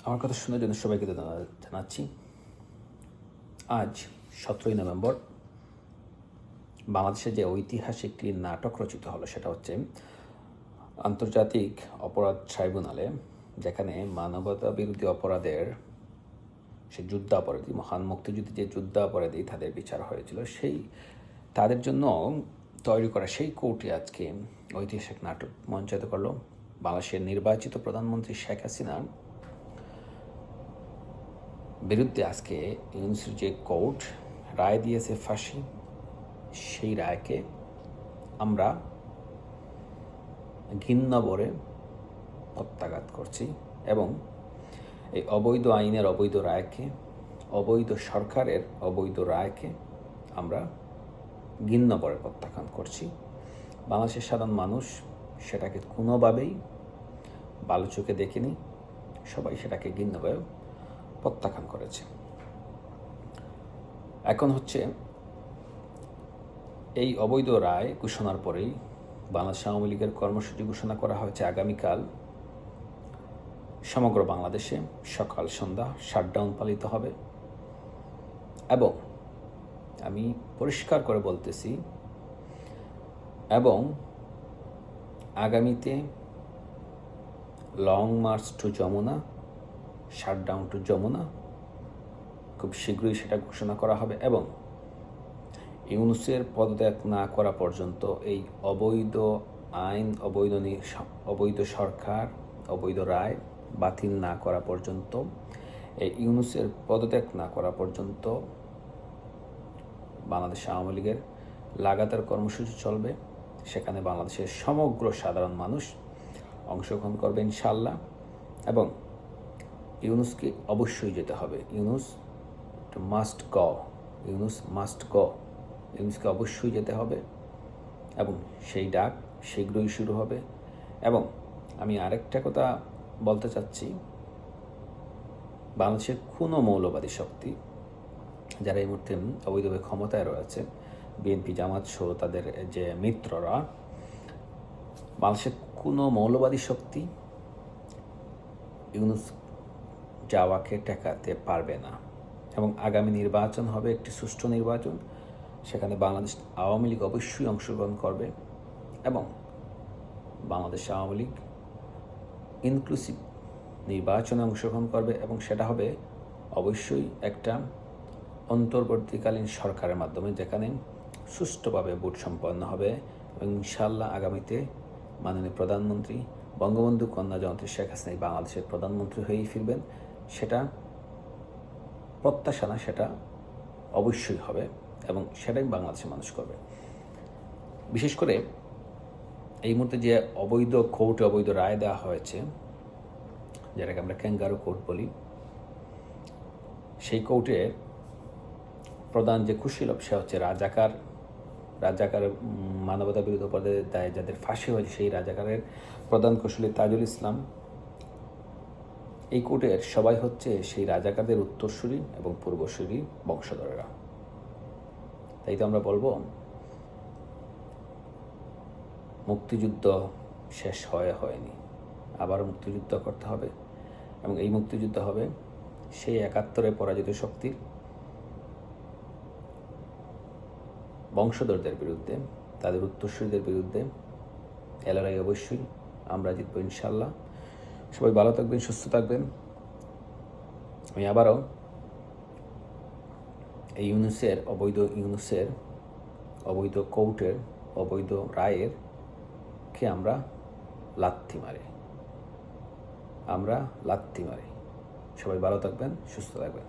আমার কথা শোনার জন্য সবাইকে জানাচ্ছি। আজ 17ই নভেম্বর বাংলাদেশে যে ঐতিহাসিক একটি নাটক রচিত হলো সেটা হচ্ছে আন্তর্জাতিক অপরাধ ট্রাইব্যুনালে, যেখানে মানবতা বিরোধী অপরাধের সে যুদ্ধাপরাধী, মহান মুক্তিযুদ্ধে যে যুদ্ধাপরাধী তাদের বিচার হয়েছিল, সেই তাদের জন্য তৈরি করা সেই কোর্টে আজকে ঐতিহাসিক নাটক মঞ্চায়িত করলো। বাংলাদেশের নির্বাচিত প্রধানমন্ত্রী শেখ হাসিনার বিরুদ্ধে আজকে ইউনুসের যে কোর্ট রায় দিয়েছে ফাঁসি, সেই রায়কে আমরা ঘৃণ্যভরে প্রত্যাঘাত করছি এবং এই অবৈধ আইনের অবৈধ রায়কে, অবৈধ সরকারের অবৈধ রায়কে আমরা ঘৃণ্যভরে প্রত্যাখ্যান করছি। বাংলাদেশের সাধারণ মানুষ সেটাকে কোনোভাবেই ভালো চোখে দেখেনি, সবাই সেটাকে ঘৃণ্যভাবে প্রত্যাখ্যান করেছে। এখন হচ্ছে এই অবৈধ রায় ঘোষণার পরেই বাংলাদেশ আওয়ামী লীগের কর্মসূচি ঘোষণা করা হয়েছে। আগামীকাল সমগ্র বাংলাদেশে সকাল সন্ধ্যা শাটডাউন পালিত হবে এবং আমি পরিষ্কার করে বলতেছি, এবং আগামীতে long march to Jamuna, shutdown to Jamuna খুব শীঘ্রই সেটা ঘোষণা করা হবে এবং ইউনুসের পদত্যাগ না করা পর্যন্ত, এই অবৈধ আইন, অবৈধ সরকার, অবৈধ রায় বাতিল না করা পর্যন্ত, এই ইউনুসের পদত্যাগ না করা পর্যন্ত বাংলাদেশ আওয়ামী লীগের লাগাতার কর্মসূচি চলবে। সেখানে বাংলাদেশের সমগ্র সাধারণ মানুষ অংশগ্রহণ করবে ইনশাআল্লাহ এবং ইউনুসকে অবশ্যই যেতে হবে। Yunus must go, Yunus must go, ইউনুসকে অবশ্যই যেতে হবে এবং সেই ডাক শীঘ্রই শুরু হবে। এবং আমি আরেকটা কথা বলতে চাচ্ছি, বাংলাদেশের কোনো মৌলবাদী শক্তি যারা এই মুহূর্তে অবৈধভাবে ক্ষমতায় রয়েছে, বিএনপি, জামাত সহ তাদের যে মিত্ররা, বাংলাদেশের কোনো মৌলবাদী শক্তি ইউনুস যাওয়াকে ঠেকাতে পারবে না এবং আগামী নির্বাচন হবে একটি সুষ্ঠু নির্বাচন। সেখানে বাংলাদেশ আওয়ামী লীগ অবশ্যই অংশগ্রহণ করবে এবং বাংলাদেশ আওয়ামী লীগ ইনক্লুসিভ নির্বাচনে অংশগ্রহণ করবে এবং সেটা হবে অবশ্যই একটা অন্তর্বর্তীকালীন সরকারের মাধ্যমে, যেখানে সুষ্ঠুভাবে ভোট সম্পন্ন হবে এবং ইনশাআল্লাহ আগামীতে মাননীয় প্রধানমন্ত্রী বঙ্গবন্ধু কন্যা জননেত্রী শেখ হাসিনা বাংলাদেশের প্রধানমন্ত্রী হয়েই ফিরবেন। সেটা প্রত্যাশা না, সেটা অবশ্যই হবে এবং সেটাই বাংলাদেশের মানুষ করবে। বিশেষ করে এই মুহূর্তে যে অবৈধ কোর্টে অবৈধ রায় দেওয়া হয়েছে, যেটাকে আমরা ক্যাঙ্গারু কোর্ট বলি, সেই প্রধান যে কুশীলব সে হচ্ছে রাজাকার মানবতা বিরোধী অপরাধের দায়ে যাদের ফাঁসি হয়েছে, সেই রাজাকারের প্রধান কুশলী তাজুল ইসলাম। এই কোর্টের সবাই হচ্ছে সেই রাজাকারদের উত্তরসূরি এবং পূর্বসূরি বংশধরেরা। তাই তো আমরা বলবো, মুক্তিযুদ্ধ শেষ হয়নি, আবার মুক্তিযুদ্ধ করতে হবে এবং এই মুক্তিযুদ্ধ হবে সেই 71-এ পরাজিত শক্তির বংশধরদের বিরুদ্ধে, তাদের উত্তরসূরিদের বিরুদ্ধে। এ লড়াই অবশ্যই আমরা জিতবো ইনশাআল্লাহ। সবাই ভালো থাকবেন, সুস্থ থাকবেন। আমি আবারও এই অবৈধ কোর্টের অবৈধ রায়ের কে আমরা লাথি মারি। সবাই ভালো থাকবেন, সুস্থ থাকবেন।